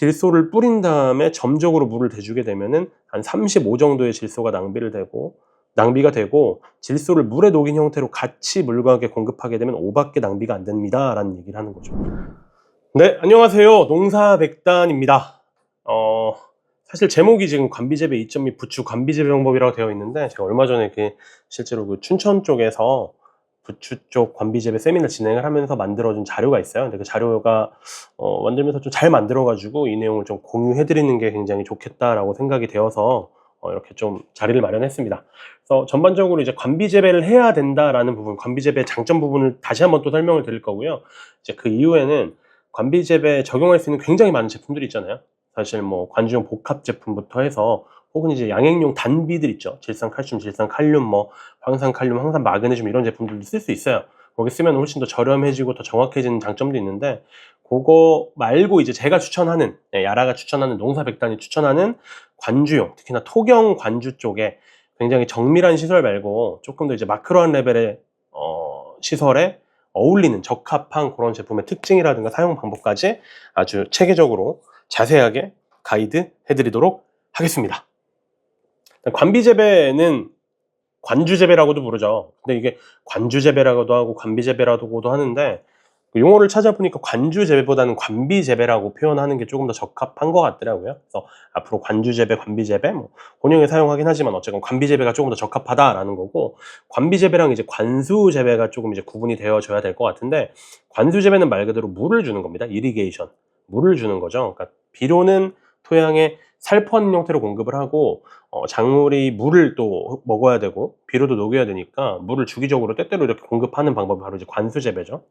질소를 뿌린 다음에 점적으로 물을 대주게 되면은 한 35 정도의 질소가 낭비가 되고 질소를 물에 녹인 형태로 같이 물과 함께 공급하게 되면 5밖에 낭비가 안 됩니다 라는 얘기를 하는 거죠. 네, 안녕하세요. 농사백단입니다. 사실 제목이 지금 관비재배 2.2 부추 관비재배 방법이라고 되어 있는데, 제가 얼마 전에 실제로 춘천 쪽에서 부추 쪽 관비재배 세미나 진행을 하면서 만들어준 자료가 있어요. 근데 그 자료가 만들면서 좀 잘 만들어가지고 이 내용을 좀 공유해드리는 게 굉장히 좋겠다라고 생각이 되어서 이렇게 좀 자리를 마련했습니다. 그래서 전반적으로 이제 관비재배를 해야 된다라는 부분, 관비재배 장점 부분을 다시 한번 또 설명을 드릴 거고요. 이제 그 이후에는 관비재배에 적용할 수 있는 굉장히 많은 제품들이 있잖아요. 사실 뭐 관주용 복합 제품부터 해서 혹은 이제 양액용 단비들 있죠. 질산칼슘, 질산칼륨, 뭐 황산칼륨, 황산 마그네슘 이런 제품들도 쓸 수 있어요. 거기 쓰면 훨씬 더 저렴해지고 더 정확해지는 장점도 있는데, 그거 말고 이제 제가 추천하는, 야라가 추천하는, 농사백단이 추천하는 관주용, 특히나 토경 관주 쪽에 굉장히 정밀한 시설 말고 조금 더 이제 마크로한 레벨의 시설에 어울리는 적합한 그런 제품의 특징이라든가 사용 방법까지 아주 체계적으로 자세하게 가이드 해드리도록 하겠습니다. 관비재배는 관주재배라고도 부르죠. 근데 이게 관주재배라고도 하고 관비재배라고도 하는데, 용어를 찾아보니까 관주재배보다는 관비재배라고 표현하는 게 조금 더 적합한 것 같더라고요. 그래서 앞으로 관주재배, 관비재배 뭐 혼용에 사용하긴 하지만 어쨌건 관비재배가 조금 더 적합하다라는 거고, 관비재배랑 이제 관수재배가 조금 이제 구분이 되어져야 될 것 같은데, 관수재배는 말 그대로 물을 주는 겁니다. 이리게이션, 물을 주는 거죠. 그러니까 비료는 토양에 살포하는 형태로 공급을 하고, 작물이 물을 또 먹어야 되고 비료도 녹여야 되니까 물을 주기적으로 때때로 이렇게 공급하는 방법이 바로 이제 관수재배죠.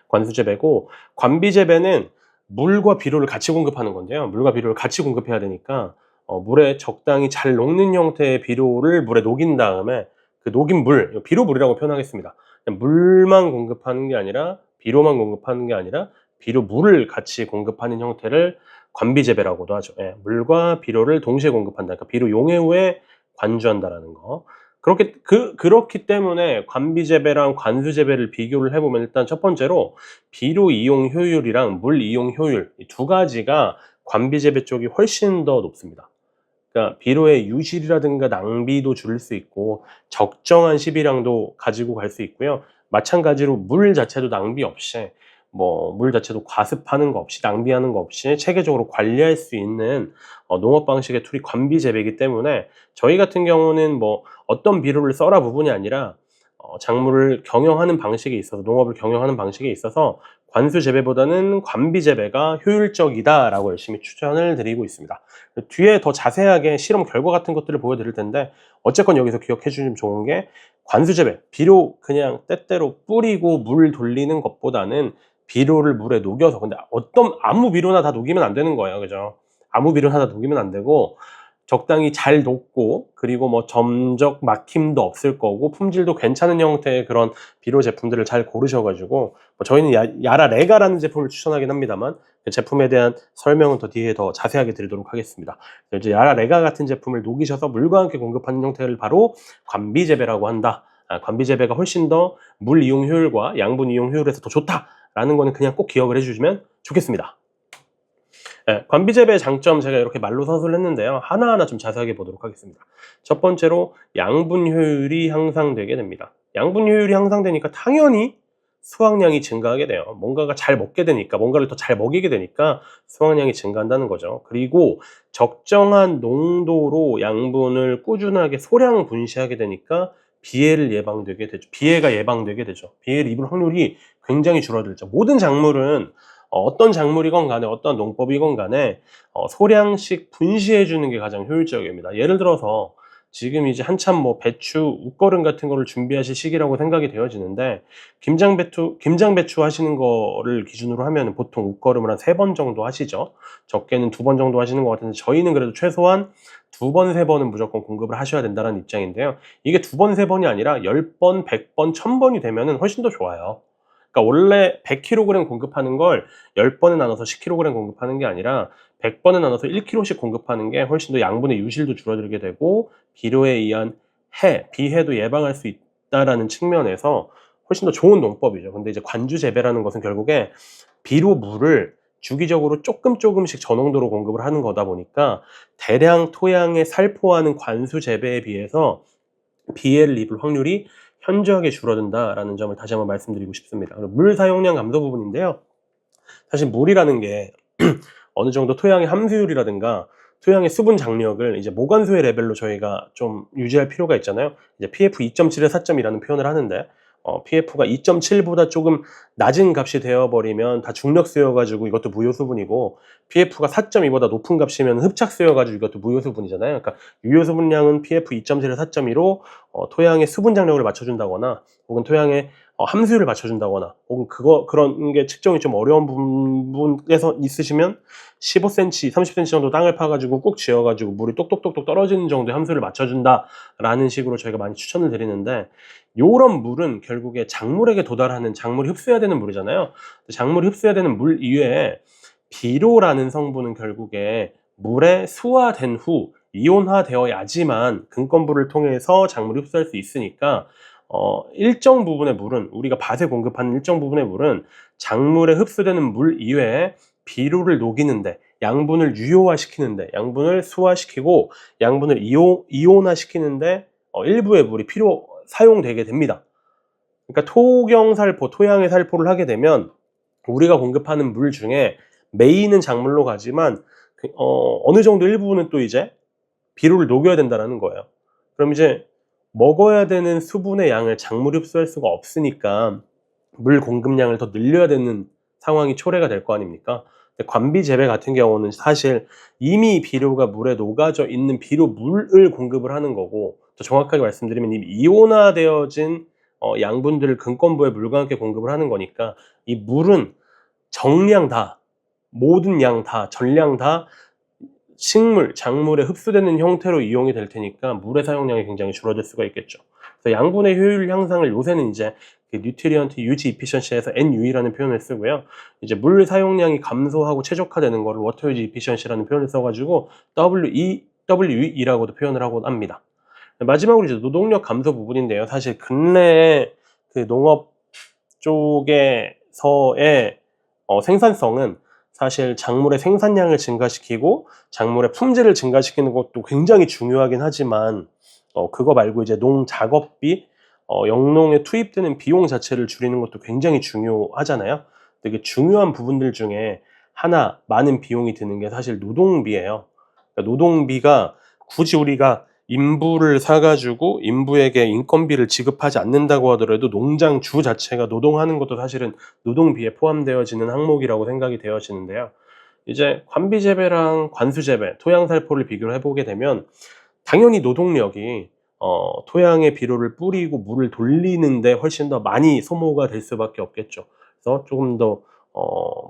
관수재배고, 관비재배는 물과 비료를 같이 공급하는 건데요. 물과 비료를 같이 공급해야 되니까 물에 적당히 잘 녹는 형태의 비료를 물에 녹인 다음에 그 녹인 물, 비료물이라고 표현하겠습니다. 물만 공급하는 게 아니라 비료만 공급하는 게 아니라 비료 물을 같이 공급하는 형태를 관비재배라고도 하죠. 물과 비료를 동시에 공급한다. 그러니까 비료 용해 후에 관주한다라는 거. 그렇기 때문에 관비재배랑 관수재배를 비교를 해보면, 일단 첫 번째로 비료 이용 효율이랑 물 이용 효율, 이 두 가지가 관비재배 쪽이 훨씬 더 높습니다. 그러니까 비료의 유실이라든가 낭비도 줄일 수 있고 적정한 시비량도 가지고 갈 수 있고요. 마찬가지로 물 자체도 낭비 없이, 물 자체도 과습하는 거 없이, 낭비하는 거 없이 체계적으로 관리할 수 있는 농업 방식의 툴이 관비재배이기 때문에, 저희 같은 경우는 어떤 비료를 써라 부분이 아니라 작물을 경영하는 방식에 있어서, 농업을 경영하는 방식에 있어서 관수재배보다는 관비재배가 효율적이다라고 열심히 추천을 드리고 있습니다. 뒤에 더 자세하게 실험 결과 같은 것들을 보여드릴 텐데, 어쨌건 여기서 기억해 주시면 좋은 게, 관수재배, 비료 그냥 때때로 뿌리고 물 돌리는 것보다는 비료를 물에 녹여서, 근데 아무 비료나 다 녹이면 안 되는 거예요. 그죠? 아무 비료나 다 녹이면 안 되고, 적당히 잘 녹고, 그리고 점적 막힘도 없을 거고, 품질도 괜찮은 형태의 그런 비료 제품들을 잘 고르셔가지고, 저희는 야라 레가라는 제품을 추천하긴 합니다만, 그 제품에 대한 설명은 더 뒤에 더 자세하게 드리도록 하겠습니다. 이제 야라 레가 같은 제품을 녹이셔서 물과 함께 공급하는 형태를 바로 관비재배라고 한다. 관비재배가 훨씬 더 물 이용 효율과 양분 이용 효율에서 더 좋다라는 거는 그냥 꼭 기억을 해주시면 좋겠습니다. 관비재배의 장점, 제가 이렇게 말로 서술을 했는데요. 하나하나 좀 자세하게 보도록 하겠습니다. 첫 번째로 양분 효율이 향상되게 됩니다. 양분 효율이 향상되니까 당연히 수확량이 증가하게 돼요. 뭔가가 잘 먹게 되니까, 뭔가를 더 잘 먹이게 되니까 수확량이 증가한다는 거죠. 그리고 적정한 농도로 양분을 꾸준하게 소량 분시하게 되니까 비해가 예방되게 되죠. 비해를 입을 확률이 굉장히 줄어들죠. 모든 작물은 어떤 작물이건 간에, 어떤 농법이건 간에 소량씩 분시해 주는 게 가장 효율적입니다. 예를 들어서 지금 이제 한참 배추, 웃거름 같은 거를 준비하실 시기라고 생각이 되어지는데, 김장배추 하시는 거를 기준으로 하면 보통 웃거름을 한 3번 정도 하시죠. 적게는 2번 정도 하시는 것 같은데, 저희는 그래도 최소한 2번, 3번은 무조건 공급을 하셔야 된다는 입장인데요. 이게 2번, 3번이 아니라 10번, 100번, 1000번이 되면 훨씬 더 좋아요. 그러니까 원래 100kg 공급하는 걸 10번에 나눠서 10kg 공급하는 게 아니라 100번에 나눠서 1kg씩 공급하는 게 훨씬 더 양분의 유실도 줄어들게 되고, 비료에 의한 비해도 예방할 수 있다라는 측면에서 훨씬 더 좋은 농법이죠. 근데 이제 관주재배라는 것은 결국에 비료 물을 주기적으로 조금씩 저농도로 공급을 하는 거다 보니까 대량 토양에 살포하는 관수 재배에 비해서 비해를 입을 확률이 현저하게 줄어든다라는 점을 다시 한번 말씀드리고 싶습니다. 그리고 물 사용량 감소 부분인데요. 사실 물이라는 게 어느 정도 토양의 함수율이라든가 토양의 수분 장력을 이제 모관수의 레벨로 저희가 좀 유지할 필요가 있잖아요. 이제 pF 2.7에 4.2라는 표현을 하는데 pF가 2.7보다 조금 낮은 값이 되어버리면 다 중력수여가지고 이것도 무효수분이고, pF가 4.2보다 높은 값이면 흡착수여가지고 이것도 무효수분이잖아요. 그러니까 유효수분량은 pF 2.7에 4.2로 토양의 수분 장력을 맞춰준다거나 혹은 토양의 함수율을 맞춰준다거나 혹은 그런 게 측정이 좀 어려운 부분에서 있으시면 15cm, 30cm 정도 땅을 파가지고 꼭 지어가지고 물이 똑똑똑똑 떨어지는 정도의 함수를 맞춰준다라는 식으로 저희가 많이 추천을 드리는데, 요런 물은 결국에 작물에게 도달하는, 작물이 흡수해야 되는 물이잖아요. 작물이 흡수해야 되는 물 이외에 비료라는 성분은 결국에 물에 수화된 후 이온화되어야지만 근권부를 통해서 작물이 흡수할 수 있으니까 일정 부분의 물은, 우리가 밭에 공급하는 일정 부분의 물은 작물에 흡수되는 물 이외에 비료를 녹이는데, 양분을 유효화시키는데, 양분을 수화시키고 양분을 이온화시키는데 일부의 물이 사용되게 됩니다. 그러니까 토경살포, 토양의 살포를 하게 되면 우리가 공급하는 물 중에 메인은 작물로 가지만 어느 정도 일부는 또 이제 비료를 녹여야 된다는 거예요. 그럼 이제 먹어야 되는 수분의 양을 작물이 흡수할 수가 없으니까 물 공급량을 더 늘려야 되는 상황이 초래가 될 거 아닙니까? 관비 재배 같은 경우는 사실 이미 비료가 물에 녹아져 있는 비료 물을 공급을 하는 거고, 더 정확하게 말씀드리면 이미 이온화되어진 양분들을 근권부에 물과 함께 공급을 하는 거니까 이 물은 정량 다, 모든 양 다, 전량 다 식물, 작물에 흡수되는 형태로 이용이 될 테니까 물의 사용량이 굉장히 줄어들 수가 있겠죠. 그래서 양분의 효율 향상을 요새는 이제 뉴트리언트 유지 이피션시에서 NUE라는 표현을 쓰고요. 이제 물 사용량이 감소하고 최적화되는 거를 워터 유지 이피션시라는 표현을 써가지고 WE라고도 표현을 하고 합니다. 마지막으로 이제 노동력 감소 부분인데요. 사실 근래에 그 농업 쪽에서의 생산성은 사실 작물의 생산량을 증가시키고 작물의 품질을 증가시키는 것도 굉장히 중요하긴 하지만 그거 말고 이제 농작업비, 영농에 투입되는 비용 자체를 줄이는 것도 굉장히 중요하잖아요. 되게 중요한 부분들 중에 하나, 많은 비용이 드는 게 사실 노동비예요. 그러니까 노동비가 굳이 우리가 인부를 사가지고 인부에게 인건비를 지급하지 않는다고 하더라도 농장 주 자체가 노동하는 것도 사실은 노동비에 포함되어지는 항목이라고 생각이 되어지는데요. 이제 관비재배랑 관수재배, 토양살포를 비교를 해보게 되면 당연히 노동력이 토양에 비료를 뿌리고 물을 돌리는데 훨씬 더 많이 소모가 될 수밖에 없겠죠. 그래서 조금 더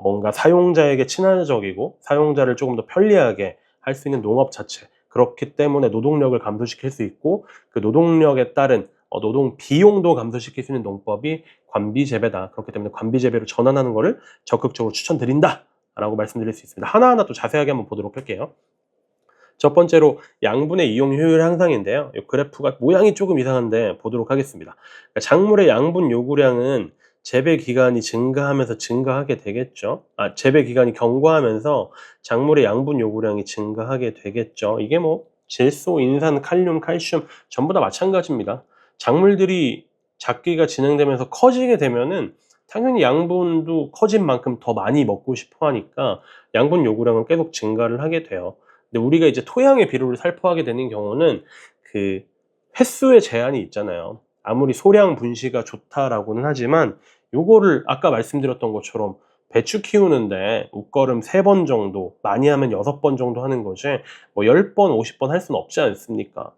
뭔가 사용자에게 친화적이고 사용자를 조금 더 편리하게 할 수 있는 농업 자체, 그렇기 때문에 노동력을 감소시킬 수 있고 그 노동력에 따른 노동 비용도 감소시킬 수 있는 농법이 관비재배다. 그렇기 때문에 관비재배로 전환하는 것을 적극적으로 추천드린다 라고 말씀드릴 수 있습니다. 하나하나 또 자세하게 한번 보도록 할게요. 첫 번째로 양분의 이용 효율 향상인데요. 이 그래프가 모양이 조금 이상한데 보도록 하겠습니다. 그러니까 작물의 양분 요구량은 재배 기간이 증가하면서 증가하게 되겠죠. 재배 기간이 경과하면서 작물의 양분 요구량이 증가하게 되겠죠. 이게 뭐 질소, 인산, 칼륨, 칼슘 전부 다 마찬가지입니다. 작물들이 작기가 진행되면서 커지게 되면은 당연히 양분도 커진 만큼 더 많이 먹고 싶어 하니까 양분 요구량은 계속 증가를 하게 돼요. 근데 우리가 이제 토양의 비료를 살포하게 되는 경우는 그 횟수의 제한이 있잖아요. 아무리 소량 분시가 좋다라고는 하지만 요거를 아까 말씀드렸던 것처럼 배추 키우는데 웃거름 3번 정도, 많이 하면 6번 정도 하는 거지 뭐 10번, 50번 할 수는 없지 않습니까?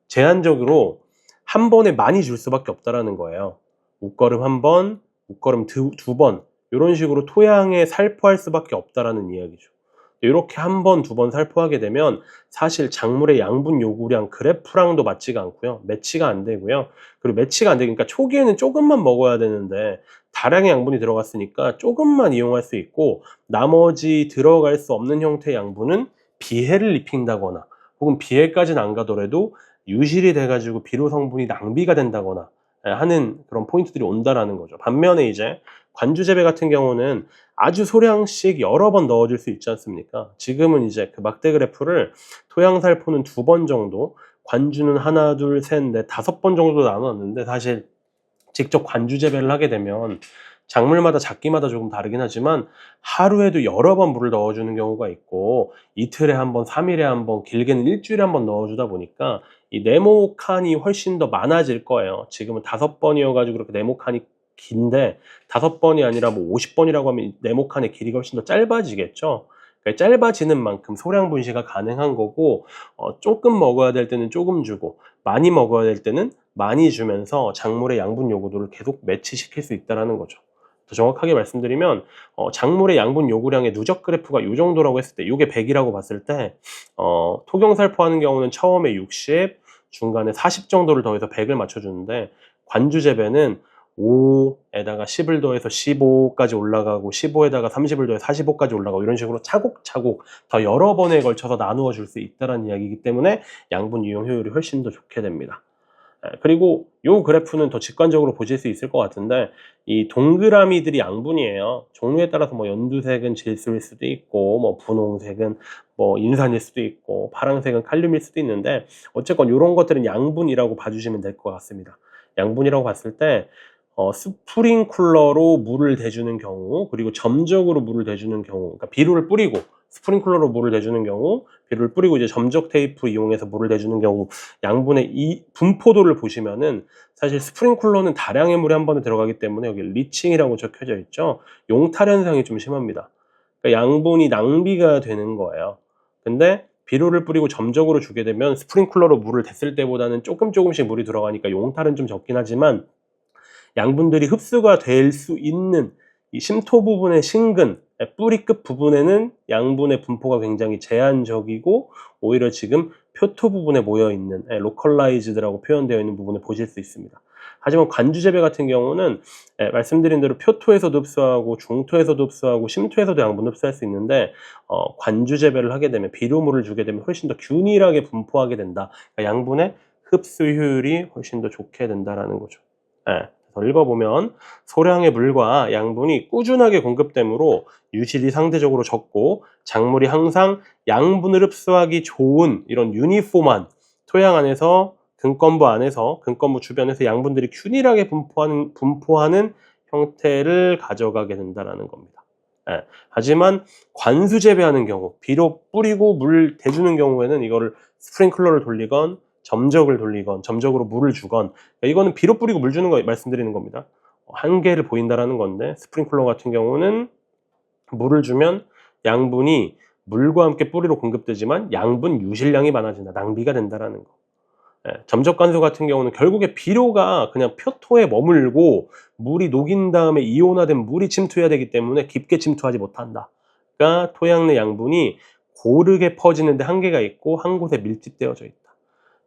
제한적으로 한 번에 많이 줄 수밖에 없다라는 거예요. 웃거름 1번, 웃거름 2번 이런 식으로 토양에 살포할 수밖에 없다라는 이야기죠. 이렇게 1번, 2번 살포하게 되면 사실 작물의 양분 요구량 그래프랑도 맞지가 않고요. 매치가 안 되고요. 그리고 매치가 안 되니까 초기에는 조금만 먹어야 되는데 다량의 양분이 들어갔으니까 조금만 이용할 수 있고 나머지 들어갈 수 없는 형태의 양분은 비해를 입힌다거나 혹은 비해까지는 안 가더라도 유실이 돼가지고 비료 성분이 낭비가 된다거나 하는 그런 포인트들이 온다라는 거죠. 반면에 이제 관주 재배 같은 경우는 아주 소량씩 여러 번 넣어줄 수 있지 않습니까? 지금은 이제 그 막대 그래프를 토양 살포는 2번 정도, 관주는 하나, 둘, 셋, 넷, 5번 정도 나눴는데, 사실 직접 관주 재배를 하게 되면 작물마다 작기마다 조금 다르긴 하지만 하루에도 여러 번 물을 넣어주는 경우가 있고, 이틀에 한 번, 3일에 한 번, 길게는 일주일에 한 번 넣어주다 보니까 이 네모칸이 훨씬 더 많아질 거예요. 지금은 5번이어가지고 그렇게 네모칸이 긴데, 5번이 아니라 뭐 50번이라고 하면 이 네모칸의 길이가 훨씬 더 짧아지겠죠. 그러니까 짧아지는 만큼 소량 분시가 가능한 거고, 조금 먹어야 될 때는 조금 주고 많이 먹어야 될 때는 많이 주면서 작물의 양분 요구도를 계속 매치시킬 수 있다는 거죠. 더 정확하게 말씀드리면, 작물의 양분 요구량의 누적 그래프가 이 정도라고 했을 때, 이게 100이라고 봤을 때, 토경 살포하는 경우는 처음에 60, 중간에 40 정도를 더해서 100을 맞춰주는데, 관주 재배는 5에다가 10을 더해서 15까지 올라가고, 15에다가 30을 더해서 45까지 올라가고, 이런 식으로 차곡차곡 더 여러 번에 걸쳐서 나누어 줄 수 있다는 이야기이기 때문에 양분 이용 효율이 훨씬 더 좋게 됩니다. 그리고 이 그래프는 더 직관적으로 보실 수 있을 것 같은데, 이 동그라미들이 양분이에요. 종류에 따라서 뭐 연두색은 질소일 수도 있고, 뭐 분홍색은 뭐 인산일 수도 있고, 파란색은 칼륨일 수도 있는데, 어쨌건 이런 것들은 양분이라고 봐주시면 될 것 같습니다. 양분이라고 봤을 때, 스프링쿨러로 물을 대주는 경우, 그리고 점적으로 물을 대주는 경우, 그러니까 비료를 뿌리고 스프링쿨러로 물을 대주는 경우, 비료를 뿌리고 이제 점적 테이프 이용해서 물을 대주는 경우, 양분의 이 분포도를 보시면은, 사실 스프링쿨러는 다량의 물이 한 번에 들어가기 때문에 여기 리칭이라고 적혀져 있죠. 용탈 현상이 좀 심합니다. 그러니까 양분이 낭비가 되는 거예요. 근데 비료를 뿌리고 점적으로 주게 되면 스프링쿨러로 물을 댔을 때보다는 조금씩 물이 들어가니까 용탈은 좀 적긴 하지만, 양분들이 흡수가 될 수 있는 이 심토 부분의 신근, 뿌리 끝 부분에는 양분의 분포가 굉장히 제한적이고, 오히려 지금 표토 부분에 모여있는, 로컬라이즈드라고 표현되어 있는 부분을 보실 수 있습니다. 하지만 관주 재배 같은 경우는 말씀드린 대로 표토에서도 흡수하고 중토에서도 흡수하고 심토에서도 양분 흡수할 수 있는데, 관주 재배를 하게 되면, 비료물을 주게 되면 훨씬 더 균일하게 분포하게 된다. 그러니까 양분의 흡수 효율이 훨씬 더 좋게 된다라는 거죠. 더 읽어보면, 소량의 물과 양분이 꾸준하게 공급되므로 유실이 상대적으로 적고, 작물이 항상 양분을 흡수하기 좋은 이런 유니폼한 토양 안에서, 근검부 주변에서 양분들이 균일하게 분포하는 형태를 가져가게 된다는 겁니다. 하지만 관수 재배하는 경우, 비료 뿌리고 물 대주는 경우에는 이거를 스프링클러를 돌리건 점적을 돌리건 점적으로 물을 주건, 이거는 비료 뿌리고 물 주는 거 말씀드리는 겁니다. 한계를 보인다라는 건데, 스프링클러 같은 경우는 물을 주면 양분이 물과 함께 뿌리로 공급되지만 양분 유실량이 많아진다, 낭비가 된다라는 거. 점적 관수 같은 경우는 결국에 비료가 그냥 표토에 머물고 물이 녹인 다음에 이온화된 물이 침투해야 되기 때문에 깊게 침투하지 못한다. 그러니까 토양 내 양분이 고르게 퍼지는데 한계가 있고 한 곳에 밀집되어져 있다.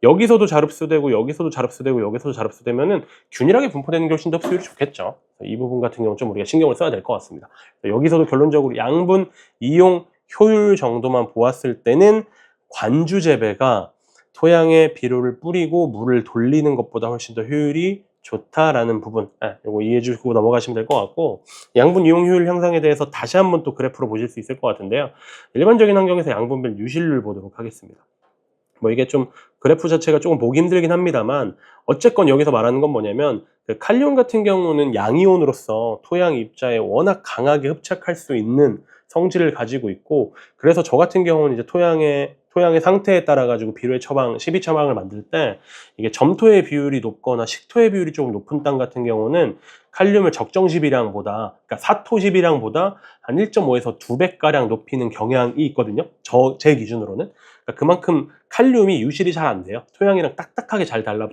여기서도 잘 흡수되고 여기서도 잘 흡수되고 여기서도 잘 흡수되면은 균일하게 분포되는 게 훨씬 더 흡수율이 좋겠죠. 이 부분 같은 경우는 좀 우리가 신경을 써야 될 것 같습니다. 여기서도 결론적으로 양분 이용 효율 정도만 보았을 때는 관주 재배가 토양에 비료를 뿌리고 물을 돌리는 것보다 훨씬 더 효율이 좋다라는 부분, 이거 이해해 주시고 넘어가시면 될 것 같고, 양분 이용 효율 향상에 대해서 다시 한번 또 그래프로 보실 수 있을 것 같은데요. 일반적인 환경에서 양분별 유실률 보도록 하겠습니다. 뭐 이게 좀 그래프 자체가 조금 보기 힘들긴 합니다만, 어쨌건 여기서 말하는 건 뭐냐면, 그 칼륨 같은 경우는 양이온으로서 토양 입자에 워낙 강하게 흡착할 수 있는 성질을 가지고 있고, 그래서 저 같은 경우는 이제 토양의 상태에 따라 가지고 비료의 처방, 12처방을 만들 때, 이게 점토의 비율이 높거나 식토의 비율이 조금 높은 땅 같은 경우는 칼륨을 적정 시비량보다, 그러니까 사토 시비량보다 한 1.5에서 2배가량 높이는 경향이 있거든요. 제 기준으로는. 그러니까 그만큼 칼륨이 유실이 잘 안 돼요. 토양이랑 딱딱하게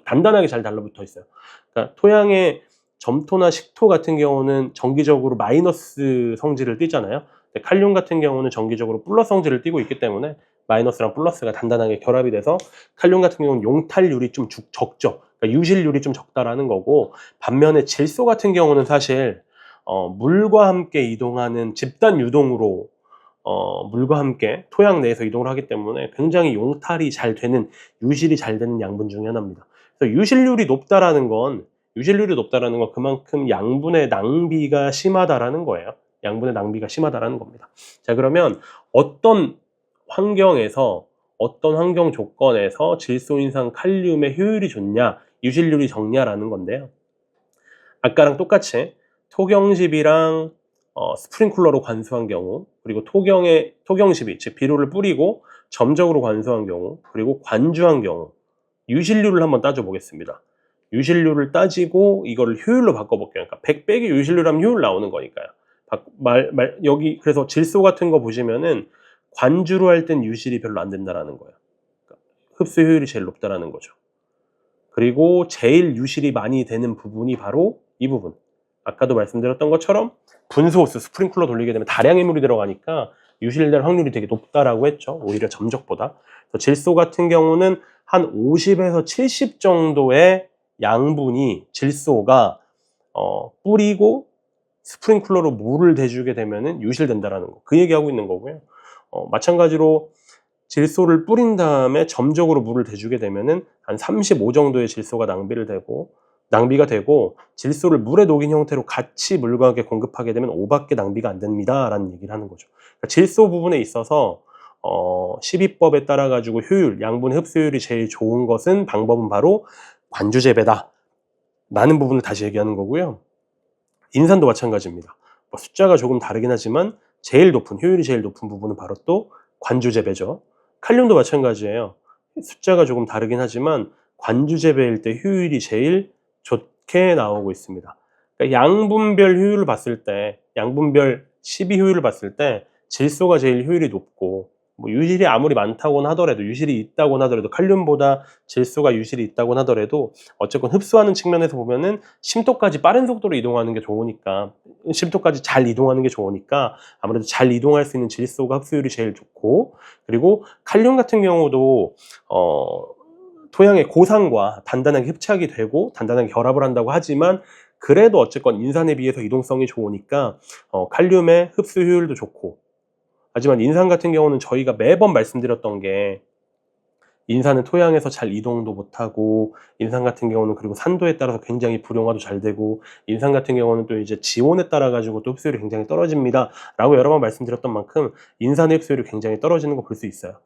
단단하게 잘 달라붙어 있어요. 그러니까 토양의 점토나 식토 같은 경우는 정기적으로 마이너스 성질을 띠잖아요. 근데 칼륨 같은 경우는 정기적으로 플러스 성질을 띠고 있기 때문에 마이너스랑 플러스가 단단하게 결합이 돼서 칼륨 같은 경우는 용탈률이 좀 적죠. 그러니까 유실률이 좀 적다라는 거고, 반면에 질소 같은 경우는 사실 물과 함께 이동하는 집단 유동으로 물과 함께 토양 내에서 이동을 하기 때문에 굉장히 용탈이 잘 되는, 유실이 잘 되는 양분 중에 하나입니다. 그래서 유실률이 높다라는 건, 유실률이 높다라는 건 그만큼 양분의 낭비가 심하다라는 거예요. 양분의 낭비가 심하다라는 겁니다. 자, 그러면 어떤 환경에서 어떤 환경 조건에서 질소 인상 칼륨의 효율이 좋냐, 유실률이 적냐라는 건데요. 아까랑 똑같이 토경십이랑 스프링클러로 관수한 경우, 그리고 토경십이 즉 비료를 뿌리고 점적으로 관수한 경우, 그리고 관주한 경우 유실률을 한번 따져보겠습니다. 유실률을 따지고 이거를 효율로 바꿔볼게요. 그러니까 100 빼기 유실률 하면 효율 나오는 거니까요. 여기 그래서 질소 같은 거 보시면은 관주로 할 땐 유실이 별로 안 된다라는 거예요. 그러니까 흡수 효율이 제일 높다라는 거죠. 그리고 제일 유실이 많이 되는 부분이 바로 이 부분. 아까도 말씀드렸던 것처럼 분소호스, 스프링클러 돌리게 되면 다량의 물이 들어가니까 유실될 확률이 되게 높다라고 했죠. 오히려 점적보다. 질소 같은 경우는 한 50에서 70 정도의 양분이 질소가 뿌리고 스프링클러로 물을 대주게 되면은 유실된다라는 거. 그 얘기하고 있는 거고요. 마찬가지로 질소를 뿌린 다음에 점적으로 물을 대주게 되면은 한 35 정도의 질소가 낭비가 되고 질소를 물에 녹인 형태로 같이 물과 함께 공급하게 되면 5밖에 낭비가 안 됩니다 라는 얘기를 하는 거죠. 그러니까 질소 부분에 있어서 12법에 따라 가지고 효율, 양분 흡수율이 제일 좋은 것은 방법은 바로 관주재배다 라는 부분을 다시 얘기하는 거고요. 인산도 마찬가지입니다. 숫자가 조금 다르긴 하지만 효율이 제일 높은 부분은 바로 또 관주재배죠. 칼륨도 마찬가지예요. 숫자가 조금 다르긴 하지만 관주재배일 때 효율이 제일 좋게 나오고 있습니다. 그러니까 양분별 효율을 봤을 때, 양분별 12효율을 봤을 때 질소가 제일 효율이 높고, 유실이 아무리 많다고는 하더라도, 유실이 있다고는 하더라도, 칼륨보다 질소가 유실이 있다고는 하더라도 어쨌건 흡수하는 측면에서 보면은 심토까지 빠른 속도로 이동하는 게 좋으니까, 심토까지 잘 이동하는 게 좋으니까 아무래도 잘 이동할 수 있는 질소가 흡수율이 제일 좋고, 그리고 칼륨 같은 경우도 토양의 고산과 단단하게 흡착이 되고 단단하게 결합을 한다고 하지만 그래도 어쨌건 인산에 비해서 이동성이 좋으니까 칼륨의 흡수 효율도 좋고, 하지만 인산 같은 경우는 저희가 매번 말씀드렸던 게 인산은 토양에서 잘 이동도 못하고, 인산 같은 경우는 그리고 산도에 따라서 굉장히 불용화도 잘 되고, 인산 같은 경우는 또 이제 지온에 따라 가지고 또 흡수율이 굉장히 떨어집니다 라고 여러 번 말씀드렸던 만큼 인산의 흡수율이 굉장히 떨어지는 거 볼 수 있어요.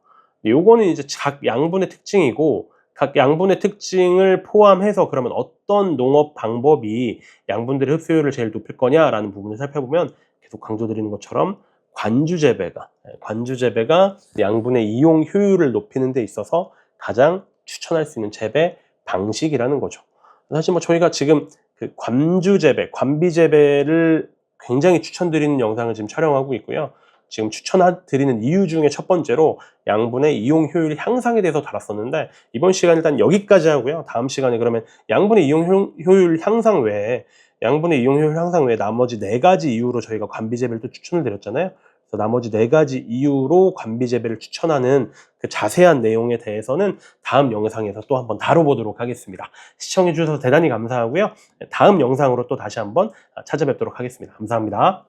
요거는 이제 각 양분의 특징이고, 각 양분의 특징을 포함해서 그러면 어떤 농업 방법이 양분들의 흡수율을 제일 높일 거냐라는 부분을 살펴보면 계속 강조드리는 것처럼 관주재배가 양분의 이용 효율을 높이는 데 있어서 가장 추천할 수 있는 재배 방식이라는 거죠. 사실 저희가 지금 그 관비재배를 굉장히 추천드리는 영상을 지금 촬영하고 있고요. 지금 추천드리는 이유 중에 첫 번째로 양분의 이용 효율 향상에 대해서 다뤘었는데, 이번 시간 일단 여기까지 하고요. 다음 시간에 그러면 양분의 이용 효율 향상 외에 나머지 4가지 이유로 저희가 관비재배를 또 추천을 드렸잖아요. 그래서 나머지 4가지 이유로 관비재배를 추천하는 그 자세한 내용에 대해서는 다음 영상에서 또 한번 다뤄보도록 하겠습니다. 시청해 주셔서 대단히 감사하고요. 다음 영상으로 또 다시 한번 찾아뵙도록 하겠습니다. 감사합니다.